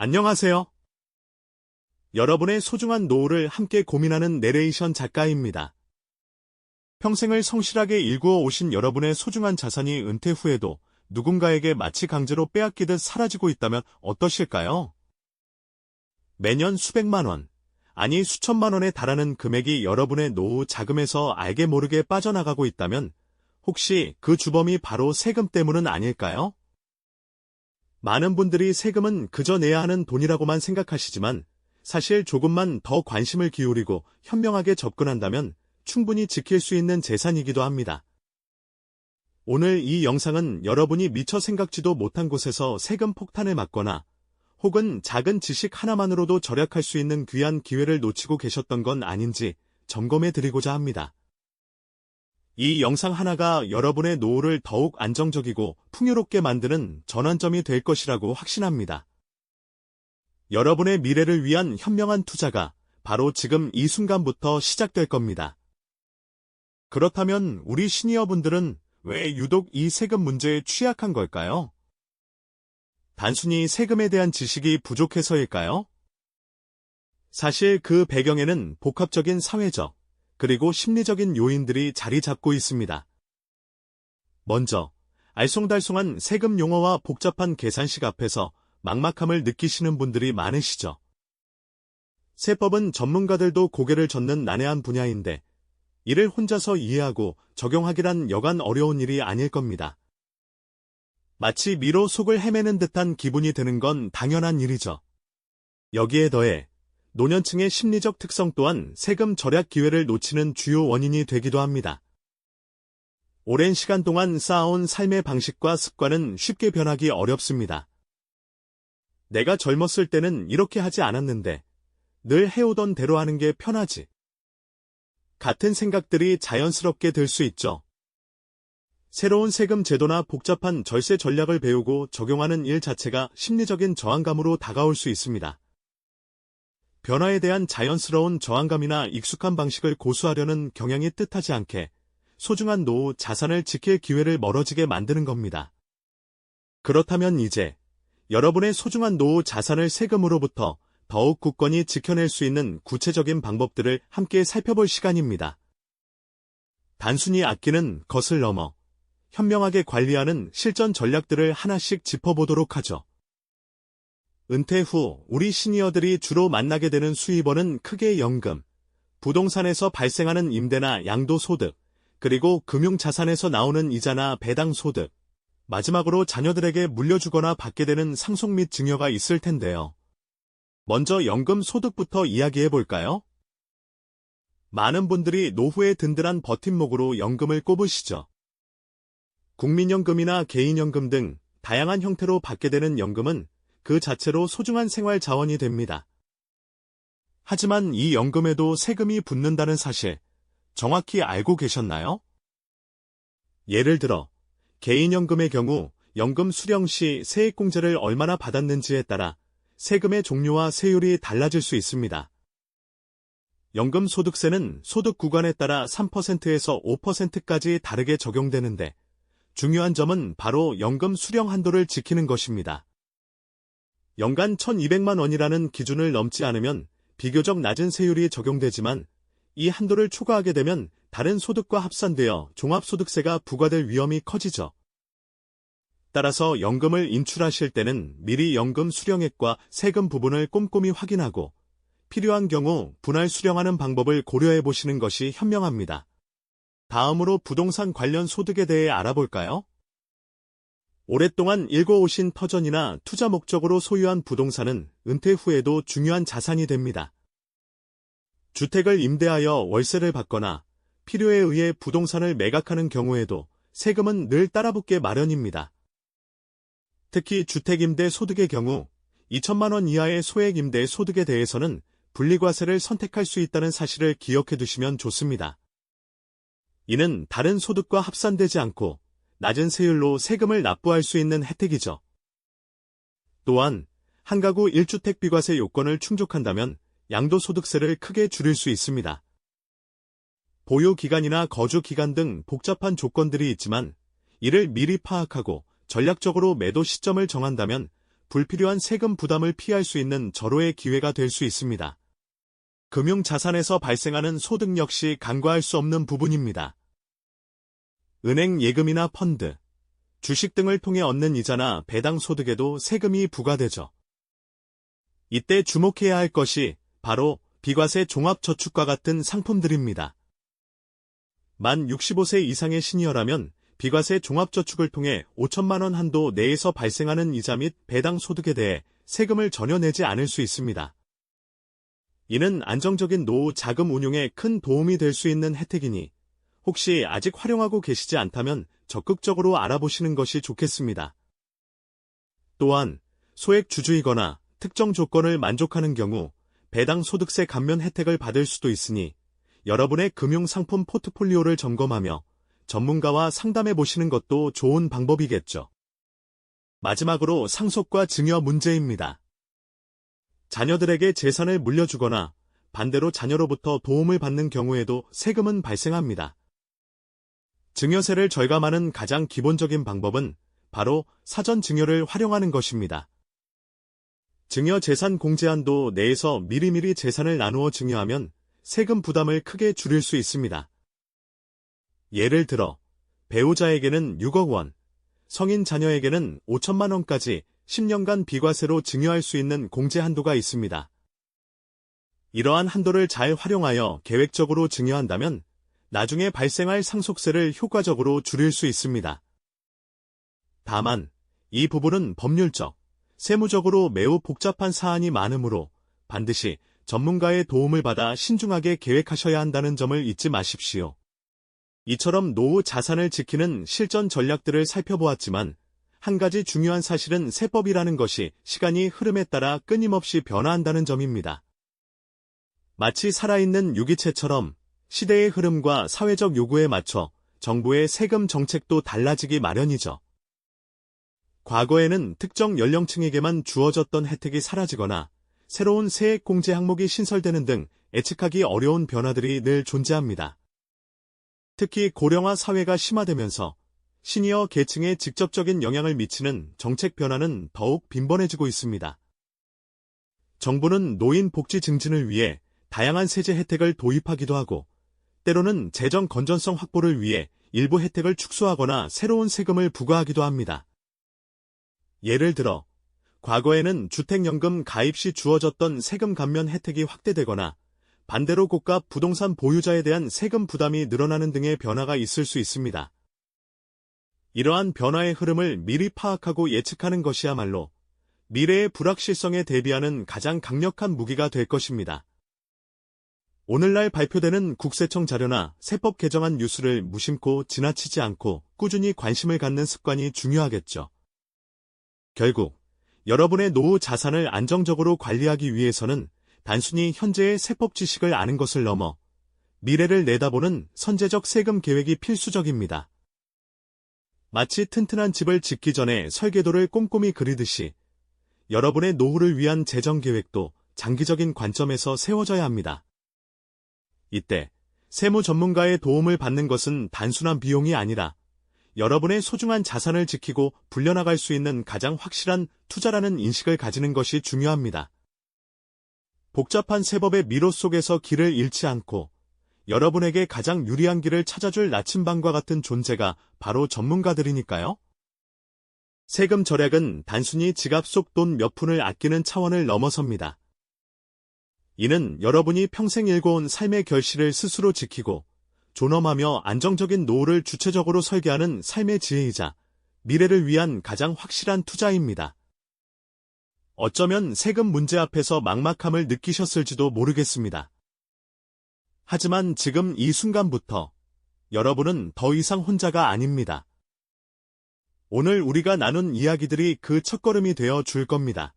안녕하세요. 여러분의 소중한 노후를 함께 고민하는 내레이션 작가입니다. 평생을 성실하게 일구어 오신 여러분의 소중한 자산이 은퇴 후에도 누군가에게 마치 강제로 빼앗기듯 사라지고 있다면 어떠실까요? 매년 수백만 원, 아니 수천만 원에 달하는 금액이 여러분의 노후 자금에서 알게 모르게 빠져나가고 있다면 혹시 그 주범이 바로 세금 때문은 아닐까요? 많은 분들이 세금은 그저 내야 하는 돈이라고만 생각하시지만 사실 조금만 더 관심을 기울이고 현명하게 접근한다면 충분히 지킬 수 있는 재산이기도 합니다. 오늘 이 영상은 여러분이 미처 생각지도 못한 곳에서 세금 폭탄을 맞거나 혹은 작은 지식 하나만으로도 절약할 수 있는 귀한 기회를 놓치고 계셨던 건 아닌지 점검해 드리고자 합니다. 이 영상 하나가 여러분의 노후를 더욱 안정적이고 풍요롭게 만드는 전환점이 될 것이라고 확신합니다. 여러분의 미래를 위한 현명한 투자가 바로 지금 이 순간부터 시작될 겁니다. 그렇다면 우리 시니어분들은 왜 유독 이 세금 문제에 취약한 걸까요? 단순히 세금에 대한 지식이 부족해서일까요? 사실 그 배경에는 복합적인 사회적, 그리고 심리적인 요인들이 자리 잡고 있습니다. 먼저, 알쏭달쏭한 세금 용어와 복잡한 계산식 앞에서 막막함을 느끼시는 분들이 많으시죠. 세법은 전문가들도 고개를 젓는 난해한 분야인데, 이를 혼자서 이해하고 적용하기란 여간 어려운 일이 아닐 겁니다. 마치 미로 속을 헤매는 듯한 기분이 드는 건 당연한 일이죠. 여기에 더해, 노년층의 심리적 특성 또한 세금 절약 기회를 놓치는 주요 원인이 되기도 합니다. 오랜 시간 동안 쌓아온 삶의 방식과 습관은 쉽게 변하기 어렵습니다. 내가 젊었을 때는 이렇게 하지 않았는데 늘 해오던 대로 하는 게 편하지. 같은 생각들이 자연스럽게 들 수 있죠. 새로운 세금 제도나 복잡한 절세 전략을 배우고 적용하는 일 자체가 심리적인 저항감으로 다가올 수 있습니다. 변화에 대한 자연스러운 저항감이나 익숙한 방식을 고수하려는 경향이 뜻하지 않게 소중한 노후 자산을 지킬 기회를 멀어지게 만드는 겁니다. 그렇다면 이제 여러분의 소중한 노후 자산을 세금으로부터 더욱 굳건히 지켜낼 수 있는 구체적인 방법들을 함께 살펴볼 시간입니다. 단순히 아끼는 것을 넘어 현명하게 관리하는 실전 전략들을 하나씩 짚어보도록 하죠. 은퇴 후 우리 시니어들이 주로 만나게 되는 수입원은 크게 연금, 부동산에서 발생하는 임대나 양도소득, 그리고 금융자산에서 나오는 이자나 배당소득, 마지막으로 자녀들에게 물려주거나 받게 되는 상속 및 증여가 있을 텐데요. 먼저 연금 소득부터 이야기해볼까요? 많은 분들이 노후의 든든한 버팀목으로 연금을 꼽으시죠. 국민연금이나 개인연금 등 다양한 형태로 받게 되는 연금은 그 자체로 소중한 생활 자원이 됩니다. 하지만 이 연금에도 세금이 붙는다는 사실, 정확히 알고 계셨나요? 예를 들어, 개인연금의 경우 연금 수령 시 세액공제를 얼마나 받았는지에 따라 세금의 종류와 세율이 달라질 수 있습니다. 연금소득세는 소득 구간에 따라 3%에서 5%까지 다르게 적용되는데, 중요한 점은 바로 연금 수령 한도를 지키는 것입니다. 연간 1,200만 원이라는 기준을 넘지 않으면 비교적 낮은 세율이 적용되지만 이 한도를 초과하게 되면 다른 소득과 합산되어 종합소득세가 부과될 위험이 커지죠. 따라서 연금을 인출하실 때는 미리 연금 수령액과 세금 부분을 꼼꼼히 확인하고 필요한 경우 분할 수령하는 방법을 고려해 보시는 것이 현명합니다. 다음으로 부동산 관련 소득에 대해 알아볼까요? 오랫동안 일궈오신 터전이나 투자 목적으로 소유한 부동산은 은퇴 후에도 중요한 자산이 됩니다. 주택을 임대하여 월세를 받거나 필요에 의해 부동산을 매각하는 경우에도 세금은 늘 따라붙게 마련입니다. 특히 주택임대 소득의 경우 2천만 원 이하의 소액임대 소득에 대해서는 분리과세를 선택할 수 있다는 사실을 기억해 두시면 좋습니다. 이는 다른 소득과 합산되지 않고 낮은 세율로 세금을 납부할 수 있는 혜택이죠. 또한 한 가구 1주택 비과세 요건을 충족한다면 양도소득세를 크게 줄일 수 있습니다. 보유기간이나 거주기간 등 복잡한 조건들이 있지만 이를 미리 파악하고 전략적으로 매도 시점을 정한다면 불필요한 세금 부담을 피할 수 있는 절호의 기회가 될 수 있습니다. 금융자산에서 발생하는 소득 역시 간과할 수 없는 부분입니다. 은행 예금이나 펀드, 주식 등을 통해 얻는 이자나 배당 소득에도 세금이 부과되죠. 이때 주목해야 할 것이 바로 비과세 종합저축과 같은 상품들입니다. 만 65세 이상의 시니어라면 비과세 종합저축을 통해 5천만 원 한도 내에서 발생하는 이자 및 배당 소득에 대해 세금을 전혀 내지 않을 수 있습니다. 이는 안정적인 노후 자금 운용에 큰 도움이 될 수 있는 혜택이니 혹시 아직 활용하고 계시지 않다면 적극적으로 알아보시는 것이 좋겠습니다. 또한 소액 주주이거나 특정 조건을 만족하는 경우 배당 소득세 감면 혜택을 받을 수도 있으니 여러분의 금융상품 포트폴리오를 점검하며 전문가와 상담해 보시는 것도 좋은 방법이겠죠. 마지막으로 상속과 증여 문제입니다. 자녀들에게 재산을 물려주거나 반대로 자녀로부터 도움을 받는 경우에도 세금은 발생합니다. 증여세를 절감하는 가장 기본적인 방법은 바로 사전 증여를 활용하는 것입니다. 증여 재산 공제한도 내에서 미리미리 재산을 나누어 증여하면 세금 부담을 크게 줄일 수 있습니다. 예를 들어 배우자에게는 6억 원, 성인 자녀에게는 5천만 원까지 10년간 비과세로 증여할 수 있는 공제 한도가 있습니다. 이러한 한도를 잘 활용하여 계획적으로 증여한다면 나중에 발생할 상속세를 효과적으로 줄일 수 있습니다. 다만 이 부분은 법률적, 세무적으로 매우 복잡한 사안이 많으므로 반드시 전문가의 도움을 받아 신중하게 계획하셔야 한다는 점을 잊지 마십시오. 이처럼 노후 자산을 지키는 실전 전략들을 살펴보았지만 한 가지 중요한 사실은 세법이라는 것이 시간이 흐름에 따라 끊임없이 변화한다는 점입니다. 마치 살아있는 유기체처럼 시대의 흐름과 사회적 요구에 맞춰 정부의 세금 정책도 달라지기 마련이죠. 과거에는 특정 연령층에게만 주어졌던 혜택이 사라지거나 새로운 세액 공제 항목이 신설되는 등 예측하기 어려운 변화들이 늘 존재합니다. 특히 고령화 사회가 심화되면서 시니어 계층에 직접적인 영향을 미치는 정책 변화는 더욱 빈번해지고 있습니다. 정부는 노인 복지 증진을 위해 다양한 세제 혜택을 도입하기도 하고 때로는 재정 건전성 확보를 위해 일부 혜택을 축소하거나 새로운 세금을 부과하기도 합니다. 예를 들어 과거에는 주택연금 가입 시 주어졌던 세금 감면 혜택이 확대되거나 반대로 고가 부동산 보유자에 대한 세금 부담이 늘어나는 등의 변화가 있을 수 있습니다. 이러한 변화의 흐름을 미리 파악하고 예측하는 것이야말로 미래의 불확실성에 대비하는 가장 강력한 무기가 될 것입니다. 오늘날 발표되는 국세청 자료나 세법 개정안 뉴스를 무심코 지나치지 않고 꾸준히 관심을 갖는 습관이 중요하겠죠. 결국 여러분의 노후 자산을 안정적으로 관리하기 위해서는 단순히 현재의 세법 지식을 아는 것을 넘어 미래를 내다보는 선제적 세금 계획이 필수적입니다. 마치 튼튼한 집을 짓기 전에 설계도를 꼼꼼히 그리듯이 여러분의 노후를 위한 재정 계획도 장기적인 관점에서 세워져야 합니다. 이때 세무 전문가의 도움을 받는 것은 단순한 비용이 아니라 여러분의 소중한 자산을 지키고 불려나갈 수 있는 가장 확실한 투자라는 인식을 가지는 것이 중요합니다. 복잡한 세법의 미로 속에서 길을 잃지 않고 여러분에게 가장 유리한 길을 찾아줄 나침반과 같은 존재가 바로 전문가들이니까요. 세금 절약은 단순히 지갑 속 돈 몇 푼을 아끼는 차원을 넘어섭니다. 이는 여러분이 평생 일궈온 삶의 결실을 스스로 지키고 존엄하며 안정적인 노후를 주체적으로 설계하는 삶의 지혜이자 미래를 위한 가장 확실한 투자입니다. 어쩌면 세금 문제 앞에서 막막함을 느끼셨을지도 모르겠습니다. 하지만 지금 이 순간부터 여러분은 더 이상 혼자가 아닙니다. 오늘 우리가 나눈 이야기들이 그 첫걸음이 되어 줄 겁니다.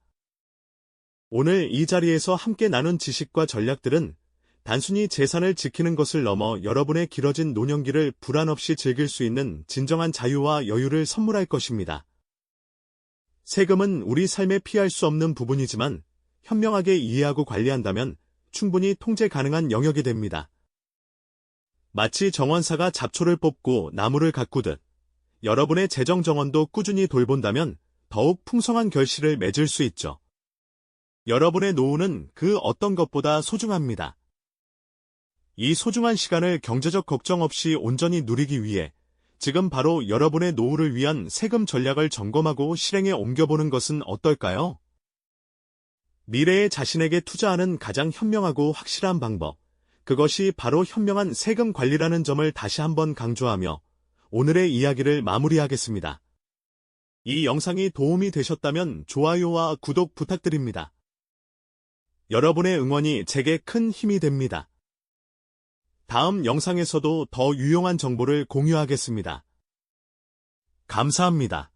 오늘 이 자리에서 함께 나눈 지식과 전략들은 단순히 재산을 지키는 것을 넘어 여러분의 길어진 노년기를 불안 없이 즐길 수 있는 진정한 자유와 여유를 선물할 것입니다. 세금은 우리 삶에 피할 수 없는 부분이지만 현명하게 이해하고 관리한다면 충분히 통제 가능한 영역이 됩니다. 마치 정원사가 잡초를 뽑고 나무를 가꾸듯 여러분의 재정 정원도 꾸준히 돌본다면 더욱 풍성한 결실을 맺을 수 있죠. 여러분의 노후는 그 어떤 것보다 소중합니다. 이 소중한 시간을 경제적 걱정 없이 온전히 누리기 위해 지금 바로 여러분의 노후를 위한 세금 전략을 점검하고 실행에 옮겨보는 것은 어떨까요? 미래의 자신에게 투자하는 가장 현명하고 확실한 방법, 그것이 바로 현명한 세금 관리라는 점을 다시 한번 강조하며 오늘의 이야기를 마무리하겠습니다. 이 영상이 도움이 되셨다면 좋아요와 구독 부탁드립니다. 여러분의 응원이 제게 큰 힘이 됩니다. 다음 영상에서도 더 유용한 정보를 공유하겠습니다. 감사합니다.